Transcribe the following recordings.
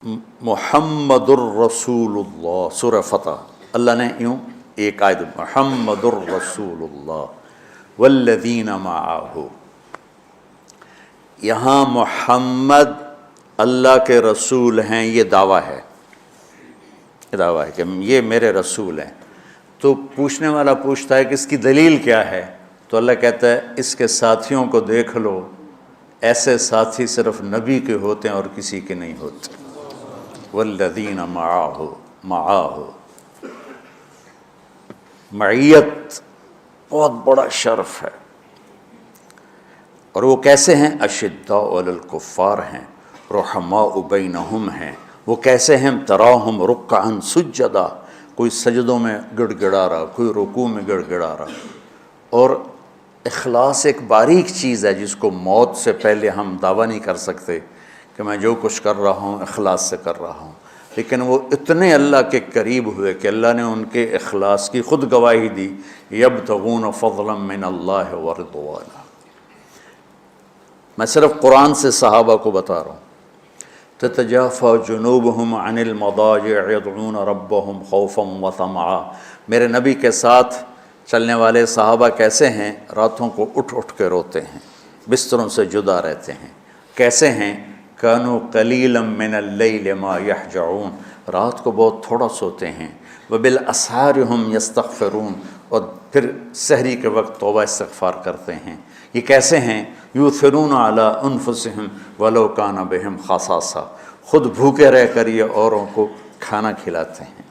محمد الرسول اللہ، سورہ فتح، اللہ نے یوں ایک آیت محمد الرسول اللہ والذین معہ، یہاں محمد اللہ کے رسول ہیں، یہ دعویٰ ہے، کہ یہ میرے رسول ہیں۔ تو پوچھنے والا پوچھتا ہے کہ اس کی دلیل کیا ہے؟ تو اللہ کہتا ہے اس کے ساتھیوں کو دیکھ لو، ایسے ساتھی صرف نبی کے ہوتے ہیں اور کسی کے نہیں ہوتے۔ والذین معاہ، معیت بہت بڑا شرف ہے۔ اور وہ کیسے ہیں؟ اشداء علی الکفار ہیں، رحماء بینہم ہیں۔ وہ کیسے ہیں؟ تراہم رکعا سجدا، کوئی سجدوں میں گڑ گڑا رہا، کوئی رکوع میں گڑ گڑا رہا۔ اور اخلاص ایک باریک چیز ہے جس کو موت سے پہلے ہم دعویٰ نہیں کر سکتے کہ میں جو کچھ کر رہا ہوں اخلاص سے کر رہا ہوں، لیکن وہ اتنے اللہ کے قریب ہوئے کہ اللہ نے ان کے اخلاص کی خود گواہی دی، یبتغون فضلا من اللہ ورضوانا۔ میں صرف قرآن سے صحابہ کو بتا رہا ہوں۔ تتجافى جنوبهم عن المضاجع يدعون ربهم خوفا وطمعا، میرے نبی کے ساتھ چلنے والے صحابہ کیسے ہیں؟ راتوں کو اٹھ اٹھ کے روتے ہیں، بستروں سے جدا رہتے ہیں۔ کیسے ہیں؟ كانوا قليلا من الليل ما يهجعون، رات کو بہت تھوڑا سوتے ہیں۔ وبالاسحار هم يستغفرون، اور پھر سحری کے وقت توبہ استغفار کرتے ہیں۔ یہ کیسے ہیں؟ یؤثرون علی انفسهم ولو کان بهم خصاصہ، خود بھوکے رہ کر یہ اوروں کو کھانا کھلاتے ہیں۔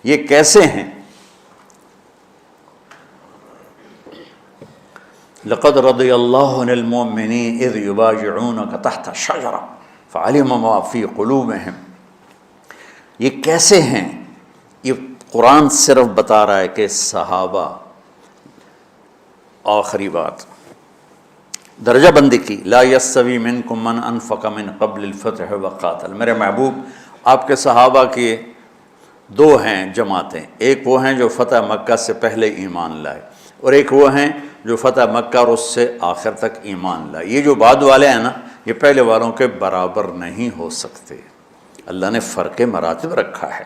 یہ کیسے ہیں؟ لقد رضی اللہ عن المؤمنین اذ یبایعونک تحت الشجرہ فعلم ما فی قلوبہم۔ یہ کیسے ہیں؟ یہ قرآن صرف بتا رہا ہے کہ صحابہ، آخری بات درجہ بندی کی، لا یستوی منکم من انفق من قبل الفتح وقاتل، میرے محبوب آپ کے صحابہ کی دو ہیں جماعتیں، ایک وہ ہیں جو فتح مکہ سے پہلے ایمان لائے، اور ایک وہ ہیں جو فتح مکہ اور اس سے آخر تک ایمان لائے۔ یہ جو بعد والے ہیں نا، یہ پہلے والوں کے برابر نہیں ہو سکتے، اللہ نے فرق مراتب رکھا ہے۔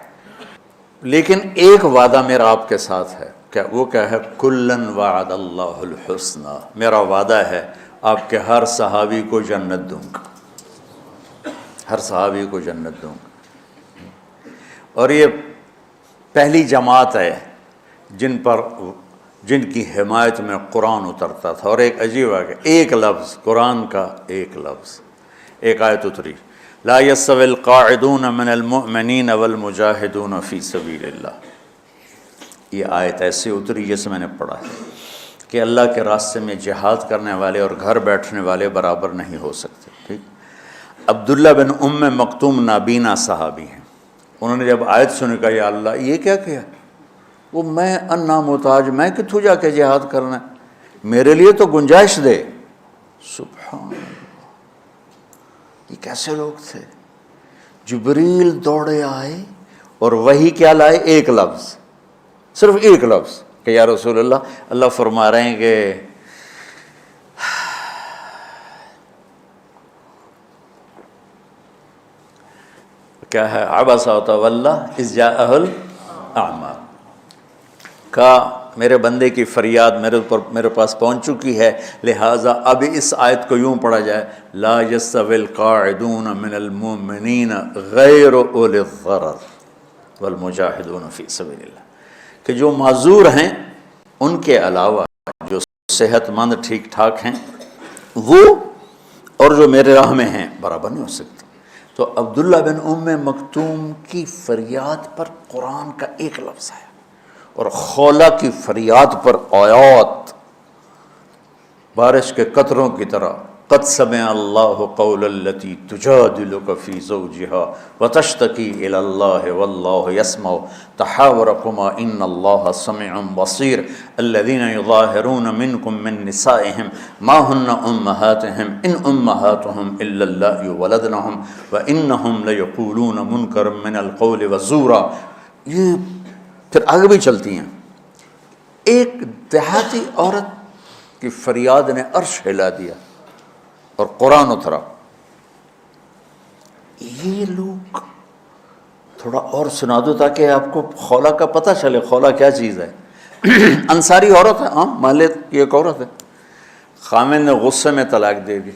لیکن ایک وعدہ میرا آپ کے ساتھ ہے، وہ کیا ہے؟ کلن وعد اللہ الحسنى، میرا وعدہ ہے آپ کے ہر صحابی کو جنت دوں گا، ہر صحابی کو جنت دوں گا۔ اور یہ پہلی جماعت ہے جن کی حمایت میں قرآن اترتا تھا۔ اور ایک عجیب ہے، ایک لفظ قرآن کا، ایک لفظ، ایک آیت اتری، لا یستوی القاعدون من المؤمنین والمجاہدون فی سبیل اللہ۔ یہ آیت ایسے اتری جیسے میں نے پڑھا ہے کہ اللہ کے راستے میں جہاد کرنے والے اور گھر بیٹھنے والے برابر نہیں ہو سکتے۔ ٹھیک، عبداللہ بن ام مکتوم نابینا صحابی ہیں، انہوں نے جب آیت سنی کہا یا اللہ یہ کیا کیا؟ وہ میں انا محتاج، میں کتوں جا کے جہاد کرنا ہے، میرے لیے تو گنجائش دے۔ سبحان اللہ، یہ کیسے لوگ تھے؟ جبریل دوڑے آئے اور وہی کیا لائے؟ ایک لفظ، صرف ایک لفظ کہ یا رسول اللہ، اللہ فرما رہے ہیں کہ کیا ہے؟ عبس وتولی اذ جاءہ الاعمی، کہا میرے بندے کی فریاد میرے پاس پہنچ چکی ہے، لہٰذا اب اس آیت کو یوں پڑھا جائے، لا یستوی القاعدون من المؤمنین غیر اولی الضرر والمجاہدون فی سبیل اللہ، کہ جو معذور ہیں ان کے علاوہ جو صحت مند ٹھیک ٹھاک ہیں وہ، اور جو میرے راہ میں ہیں، برابر نہیں ہو سکتے۔ تو عبداللہ بن ام مکتوم کی فریاد پر قرآن کا ایک لفظ ہے، اور خولہ کی فریاد پر آیات بارش کے قطروں کی طرح، قد سمع اللہ قول التی تجادلک فی زوجها وتشتکی الی اللہ واللہ یسمع تحاورکما ان اللہ سمیع بصیر الذین یظاہرون منکم من نسائہم ما ہن امہاتہم ان امہاتہم الا اللہ ولدنہم وانہم لیقولون منکرا من القول وزورا۔ یہ پھر آگے بھی چلتی ہیں۔ ایک دیہاتی عورت کی فریاد نے عرش ہلا دیا اور قرآن اترا۔ یہ لوگ تھوڑا اور سنا دو تاکہ آپ کو خولا کا پتہ چلے، خولا کیا چیز ہے۔ انصاری عورت ہے، ہاں محلے کی ایک عورت ہے، خامن نے غصے میں طلاق دے دی،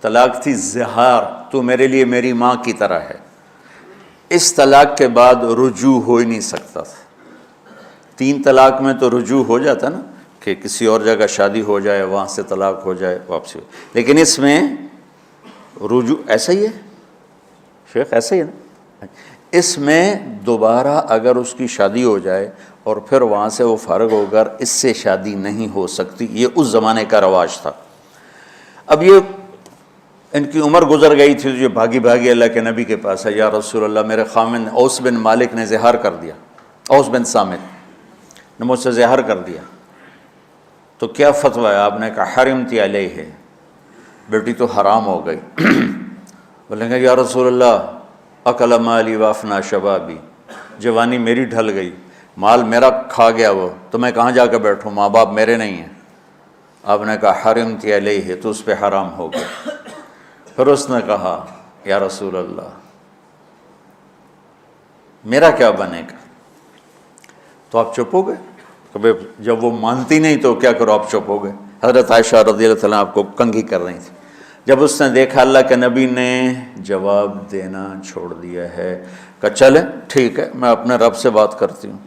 طلاق تھی زہار، تو میرے لیے میری ماں کی طرح ہے۔ اس طلاق کے بعد رجوع ہو ہی نہیں سکتا تھا۔ 3 طلاق میں تو رجوع ہو جاتا نا، کہ کسی اور جگہ شادی ہو جائے، وہاں سے طلاق ہو جائے، واپسی ہو، لیکن اس میں رجوع ایسا ہی ہے شیخ، ایسا ہی ہے نا، اس میں دوبارہ اگر اس کی شادی ہو جائے اور پھر وہاں سے وہ فارغ ہو کر اس سے شادی نہیں ہو سکتی، یہ اس زمانے کا رواج تھا۔ اب یہ ان کی عمر گزر گئی تھی، جو بھاگی بھاگی اللہ کے نبی کے پاس ہے، یا رسول اللہ میرے خامن اوس بن مالک نے زہار کر دیا، اوس بن صامت نے مجھ سے زہار کر دیا، تو کیا فتویٰ ہے؟ آپ نے کہا حرمتی علیہ، بیٹی تو حرام ہو گئی۔ بولیں گے یا رسول اللہ اکل مالی وافنا شبابی، جوانی میری ڈھل گئی، مال میرا کھا گیا وہ، تو میں کہاں جا کے بیٹھوں، ماں باپ میرے نہیں ہیں۔ آپ نے کہا حرمتی علیہ، تو اس پہ حرام ہو گیا۔ پھر اس نے کہا یا رسول اللہ میرا کیا بنے گا؟ تو آپ چپ ہو گئے، کہ جب وہ مانتی نہیں تو کیا کرو، آپ چپ ہو گئے۔ حضرت عائشہ رضی اللہ تعالیٰ آپ کو کنگھی کر رہی تھی۔ جب اس نے دیکھا اللہ کے نبی نے جواب دینا چھوڑ دیا ہے، کہ چلے ٹھیک ہے میں اپنے رب سے بات کرتی ہوں،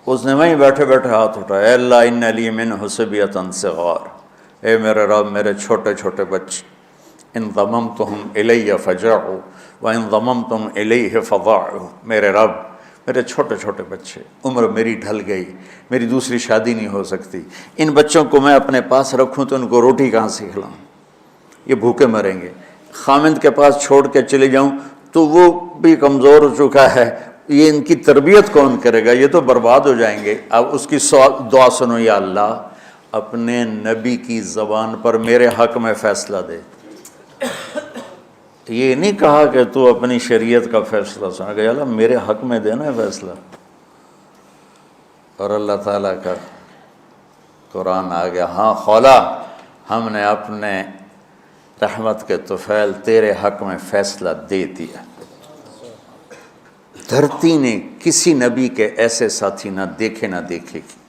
اس نے وہیں بیٹھے بیٹھے ہاتھ اٹھایا، اے اللہ ان لی منہ صبیۃ صغار، اے میرے رب میرے چھوٹے چھوٹے بچے، ان ضممتہم الی فجعوا وان ضممتم الیہ فضاعوا، میرے رب میرے چھوٹے چھوٹے بچے، عمر میری ڈھل گئی، میری دوسری شادی نہیں ہو سکتی، ان بچوں کو میں اپنے پاس رکھوں تو ان کو روٹی کہاں سے کھلاؤں، یہ بھوکے مریں گے، خامند کے پاس چھوڑ کے چلے جاؤں تو وہ بھی کمزور ہو چکا ہے، یہ ان کی تربیت کون کرے گا، یہ تو برباد ہو جائیں گے۔ اب اس کی دعا سنو، یا اللہ اپنے نبی کی زبان پر میرے حق میں فیصلہ دے۔ یہ نہیں کہا کہ تو اپنی شریعت کا فیصلہ سنا، کہ اللہ میرے حق میں دینا ہے فیصلہ۔ اور اللہ تعالیٰ کا قرآن آ گیا، ہاں خولا ہم نے اپنے رحمت کے طفیل تیرے حق میں فیصلہ دے دیا۔ دھرتی نے کسی نبی کے ایسے ساتھی نہ دیکھے نہ دیکھے گی،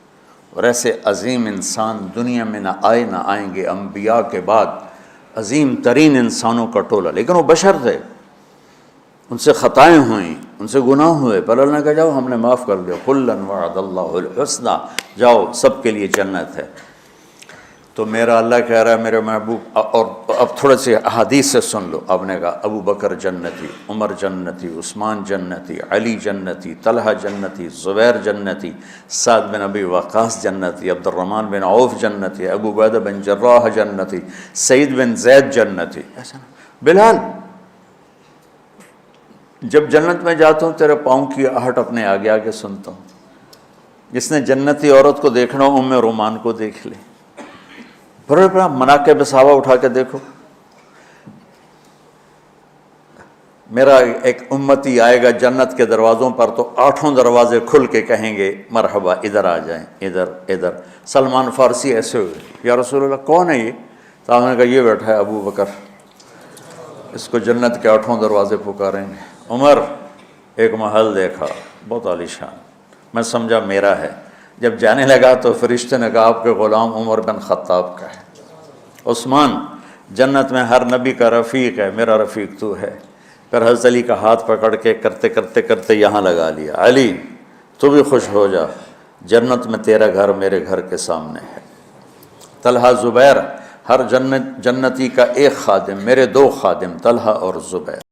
اور ایسے عظیم انسان دنیا میں نہ آئیں گے، انبیاء کے بعد عظیم ترین انسانوں کا ٹولہ، لیکن وہ بشر تھے، ان سے خطائیں ہوئیں، ان سے گناہ ہوئے، پر اللہ نے کہا جاؤ ہم نے معاف کر دیا، کلا وعد اللہ الحسنی، جاؤ سب کے لیے جنت ہے۔ تو میرا اللہ کہہ رہا ہے میرے محبوب، اور اب تھوڑے سے احادیث سے سن لو۔ آپ نے کہا ابو بکر جنتی، عمر جنتی، عثمان جنتی، علی جنتی، طلحہ جنتی، زبیر جنتی، سعد بن ابی وقاص جنتی، عبد الرحمن بن عوف جنتی، ابو عبیدہ بن جراح جنتی، سعید بن زید جنتی، ایسا بلال جب جنت میں جاتا ہوں تیرے پاؤں کی آہٹ اپنے آگے آگے سنتا ہوں۔ جس نے جنتی عورت کو دیکھنا ہو ام رومان کو دیکھ لے، بڑے بڑا مناقب صحابہ اٹھا کے دیکھو۔ میرا ایک امتی آئے گا جنت کے دروازوں پر تو 8 دروازے کھل کے کہیں گے مرحبا ادھر آ جائیں، ادھر ادھر۔ سلمان فارسی ایسے ہوئے، یا رسول اللہ کون ہے یہ؟ تو آپ نے کہا یہ بیٹھا ہے ابو بکر، اس کو جنت کے 8 دروازے پکاریں گے۔ عمر ایک محل دیکھا بہت عالیشان، میں سمجھا میرا ہے، جب جانے لگا تو فرشتے نے کہا آپ کے غلام عمر بن خطاب کا ہے۔ عثمان جنت میں ہر نبی کا رفیق ہے، میرا رفیق تو ہے۔ پھر حضرت علی کا ہاتھ پکڑ کے کرتے کرتے کرتے یہاں لگا لیا، علی تو بھی خوش ہو جا، جنت میں تیرا گھر میرے گھر کے سامنے ہے۔ طلحہ زبیر، ہر جنتی کا ایک خادم، میرے 2 خادم طلحہ اور زبیر۔